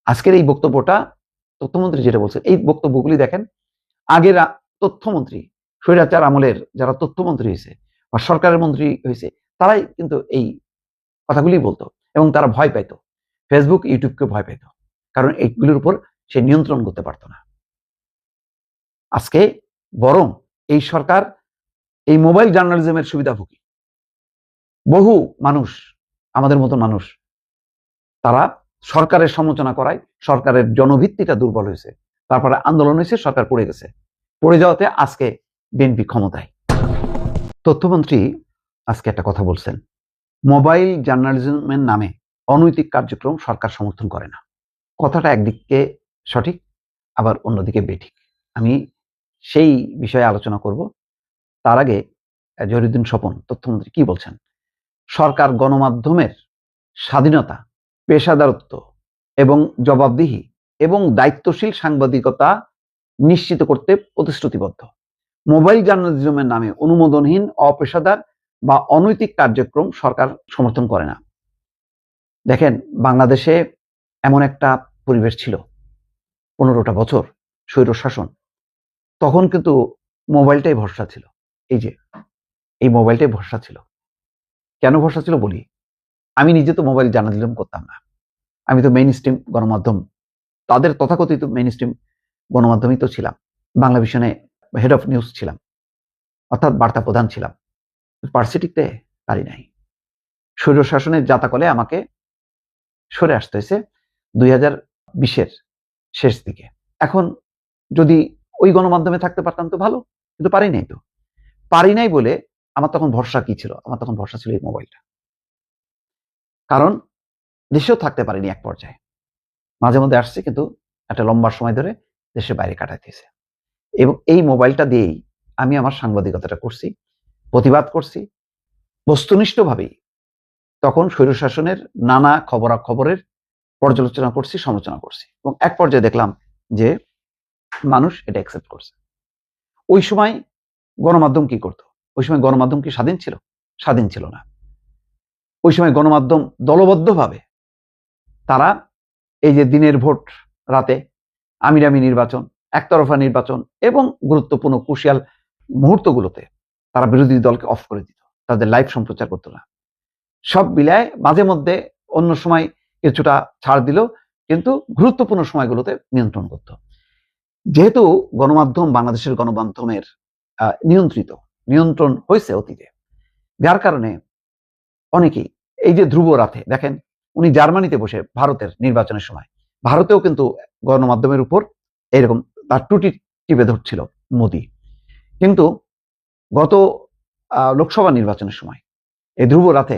আজকের এই বক্তব্যটা তথ্যমন্ত্রী যেটা বলছেন, এই বক্তব্যগুলি দেখেন আগের তথ্যমন্ত্রী স্বৈরাচার আমলের যারা তথ্যমন্ত্রী হয়েছে বা সরকারের মন্ত্রী হয়েছে তারাই কিন্তু এই কথাগুলি বলতো এবং তারা ভয় পাইত, ফেসবুক ইউটিউবকে ভয় পাইত, কারণ এইগুলির উপর সে নিয়ন্ত্রণ করতে পারতো না। আজকে বরং এই সরকার এই মোবাইল জার্নালিজমের সুবিধাভোগী বহু মানুষ, আমাদের মতো মানুষ, তারা সরকারের সমালোচনা করায় সরকারের জনভিত্তিটা দুর্বল হয়েছে, তারপরে আন্দোলন হয়েছে, সরকার পড়ে গেছে, পড়ে যাওয়াতে আজকে বিএনপি ক্ষমতায়। তথ্যমন্ত্রী আজকে একটা কথা বলছেন, মোবাইল জার্নালিজমের নামে অনৈতিক কার্যক্রম সরকার সমর্থন করে না। কথাটা একদিকে সঠিক, আবার অন্যদিকে বেঠিক। আমি সেই বিষয়ে আলোচনা করব। তার আগে জহিরুদ্দিন স্বপন তথ্যমন্ত্রী কি বলছেন। সরকার গণমাধ্যমের স্বাধীনতা, পেশাদারত্ব এবং জবাবদিহি এবং দায়িত্বশীল সাংবাদিকতা নিশ্চিত করতে প্রতিশ্রুতিবদ্ধ। মোবাইল জার্নালিজমের নামে অনুমোদনহীন, অপেশাদার বা অনৈতিক কার্যক্রম সরকার সমর্থন করে না। দেখেন, বাংলাদেশে এমন একটা পরিবেশ ছিল 15টা বছর স্বৈর শাসন, তখন কিন্তু মোবাইলটাই ভরসা ছিল। এই মোবাইলটাই ভরসা ছিল। কেন ভরসা ছিল বলি। আমি নিজে তো মোবাইল জার্নালিজম করতাম না, আমি তো মেইন স্ট্রিম গণমাধ্যম, তাদের তথাকথিত মেইন স্ট্রিম গণমাধ্যমেই তো ছিলাম। বাংলা ভিশনে হেড অফ নিউজ ছিলাম, অর্থাৎ বার্তা প্রধান ছিলাম। পার্সিটিকতে পারি নাই। স্বৈর শাসনের জাতাকলে আমাকে সরে আসতে হয়েছে 2020-এর শেষ দিকে। এখন যদি ওই গণমাধ্যমে থাকতে পারতাম তো ভালো, কিন্তু পারি নাই। তো পারি নাই বলে আমার তখন ভরসা কি ছিল? আমার তখন ভরসা ছিল এই মোবাইলটা। কারণ দেশেও থাকতে পারিনি এক পর্যায়ে, মাঝে মধ্যে আসছে, কিন্তু একটা লম্বা সময় ধরে দেশের বাইরে কাটাইতেছে। এবং এই মোবাইলটা দিয়েই আমি আমার সাংবাদিকতাটা করছি, প্রতিবাদ করছি বস্তুনিষ্ঠভাবেই। তখন স্বৈরশাসনের নানা খবরাখবরের পর্যালোচনা করছি, সমালোচনা করছি, এবং এক পর্যায়ে দেখলাম যে মানুষ এটা অ্যাকসেপ্ট করছে। ওই সময় গণমাধ্যম কি করতো? ওই সময় গণমাধ্যম কি স্বাধীন ছিল? স্বাধীন ছিল না। ওই সময় গণমাধ্যম দলবদ্ধভাবে তারা এই যে দিনের ভোট, রাতে আমিরামি নির্বাচন, একতরফা নির্বাচন এবং গুরুত্বপূর্ণ ক্রুশিয়াল মুহূর্তগুলোতে তারা বিরোধী দলকে অফ করে দিত, তাদের লাইভ সম্প্রচার করতো না। সব মিলায় মাঝে মধ্যে অন্য সময় কিছুটা ছাড় দিল, কিন্তু গুরুত্বপূর্ণ সময়গুলোতে নিয়ন্ত্রণ করত। যেহেতু গণমাধ্যম বাংলাদেশের গণমাধ্যমের নিয়ন্ত্রণ হয়েছে অতীতে, যার কারণে অনেকেই এই যে ধ্রুব রাতে দেখেন, উনি জার্মানিতে বসে ভারতের নির্বাচনের সময়, ভারতেও কিন্তু গণমাধ্যমের উপর এরকম তার টুটি টিপে ধরছিল মোদি। কিন্তু গত লোকসভা নির্বাচনের সময় এই ধ্রুব রাতে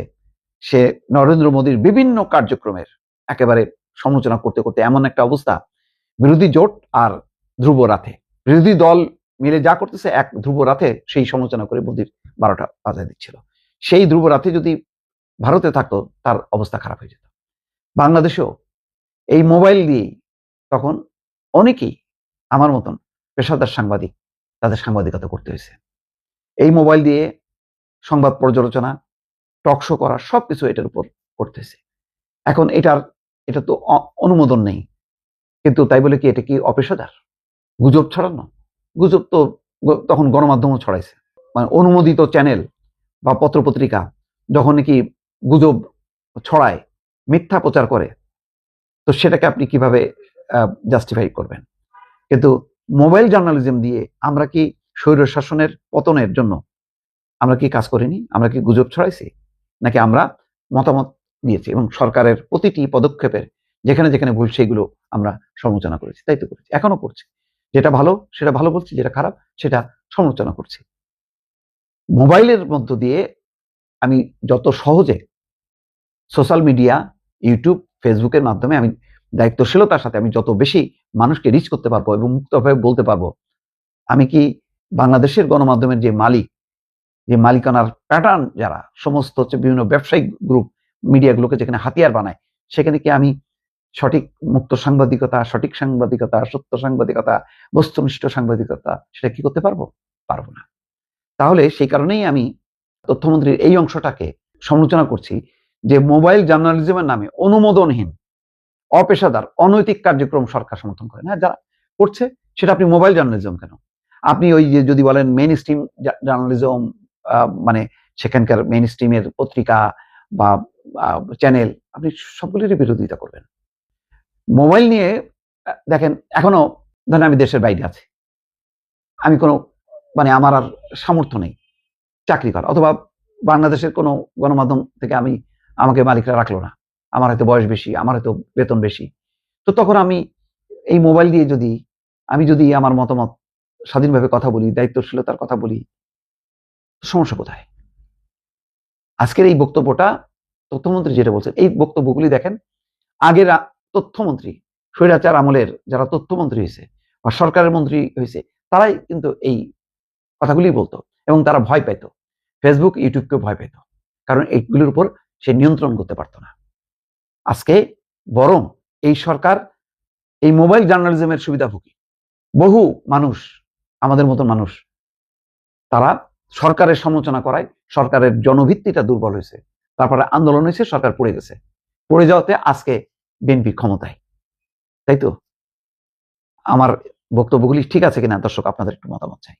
সে নরেন্দ্র মোদীর বিভিন্ন কার্যক্রমের একেবারে সমালোচনা করতে করতে এমন একটা অবস্থা, বিরোধী জোট আর ধ্রুব রাতে, বিরোধী দল মিলে যা করতেছে, এক ধ্রুব রাতে সেই সমালোচনা করে মোদীর 12টা বাজায় দিচ্ছিল। সেই ধ্রুব রাতে যদি ভারতে থাকতো তার অবস্থা খারাপ হয়ে যেত। বাংলাদেশেও এই মোবাইল দিয়েই তখন অনেকেই আমার মতন পেশাদার সাংবাদিক তাদের সাংবাদিকতা করতে হয়েছে। এই মোবাইল দিয়ে সংবাদ পর্যালোচনা, টকশো করা, সবকিছু এটার উপর করতেছে। এখন এটা তো অনুমোদন নেই, কিন্তু তাই বলে কি এটা কি অপেশাদার? গুজব ছড়ানো? গুজব তো তখন গণমাধ্যমও ছড়াইছে। মানে অনুমোদিত চ্যানেল বা পত্রপত্রিকা যখন নাকি গুজব ছড়ায়, মিথ্যা প্রচার করে, তো সেটাকে আপনি কিভাবে জাস্টিফাই করবেন? কিন্তু মোবাইল জার্নালিজম দিয়ে আমরা কি স্বৈর শাসনের পতনের জন্য আমরা কি কাজ করিনি? আমরা কি গুজব ছড়াইছি? নাকি আমরা মতামত দিয়েছি এবং সরকারের প্রতিটি পদক্ষেপের যেখানে যেখানে ভুল সেগুলো আমরা সমালোচনা করেছি, তাই তো করেছি, এখনো করছি। যেটা ভালো সেটা ভালো বলছি, যেটা খারাপ সেটা সমালোচনা করছি। মোবাইলের মধ্য দিয়ে আমি যত সহজে সোশ্যাল মিডিয়া, ইউটিউব, ফেসবুকের মাধ্যমে আমি দায়িত্বশীলতার সাথে আমি যত বেশি মানুষকে রিচ করতে পারবো এবং মুক্তভাবে বলতে পারবো, আমি কি বাংলাদেশের গণমাধ্যমের যে মালিকানার প্যাটার্ন, যারা সমস্ত হচ্ছে বিভিন্ন ব্যবসায়িক গ্রুপ মিডিয়াগুলোকে যেখানে হাতিয়ার বানায়, সেখানে কি আমি সঠিক মুক্ত সাংবাদিকতা, সঠিক সাংবাদিকতা, সত্য সাংবাদিকতা, বস্তুনিষ্ঠ সাংবাদিকতা সেটা কি করতে পারবো? পারবো না। তাহলে সেই কারণেই আমি তথ্যমন্ত্রীর এই অংশটাকে সমালোচনা করছি, যে মোবাইল জার্নালিজমের নামে অনুমোদনহীন, অপেশাদার অনৈতিক কার্যক্রম সরকার সমর্থন করে না, যারা করছে সেটা আপনি মোবাইল জার্নালিজম কেন, আপনি ওই যে যদি বলেন মেইন স্ট্রিম জার্নালিজম, মানে সেখানকার মেইন স্ট্রিমের পত্রিকা বা চ্যানেল, আপনি সবগুলির বিরোধিতা করবেন। মোবাইল নিয়ে দেখেন, এখনো ধরেন আমি দেশের বাইরে আছি, আমি কোনো মানে আমার আর সামর্থ্য নেই চাকরি করা, অথবা বাংলাদেশের কোনো গণমাধ্যম থেকে আমাকে মালিকরা রাখলো না, আমার হয়তো বয়স বেশি, আমার হয়তো বেতন বেশি, তো তখন আমি এই মোবাইল দিয়ে যদি আমার মতামত স্বাধীনভাবে কথা বলি, দায়িত্বশীলতার কথা বলি, সমস্যা কোথায়? আজকের এই বক্তব্যটা তথ্যমন্ত্রী যেটা বলছেন, এই বক্তব্যগুলি দেখেন, আগের তথ্যমন্ত্রী স্বৈরাচার আমলের যারা তথ্যমন্ত্রী হয়েছে বা সরকারের মন্ত্রী হয়েছে, তারাই কিন্তু এই কথাগুলি বলতো এবং তারা ভয় পেত, ফেসবুক ইউটিউবকে ভয় পেত, কারণ এইগুলির উপর সে নিয়ন্ত্রণ করতে পারতো না। আজকে বরং এই সরকার এই মোবাইল জার্নালিজমের সুবিধাভোগী বহু মানুষ, আমাদের মতো মানুষ, তারা সরকারের সমালোচনা করায় সরকারের জনভিত্তিটা দুর্বল হয়েছে, তারপরে আন্দোলন হয়েছে, সরকার পড়ে গেছে, পড়ে যাওয়াতে আজকে বিএনপি ক্ষমতায়। তাই তো? আমার বক্তব্যগুলি ঠিক আছে কিনা দর্শক, আপনাদের একটু মতামত চাই।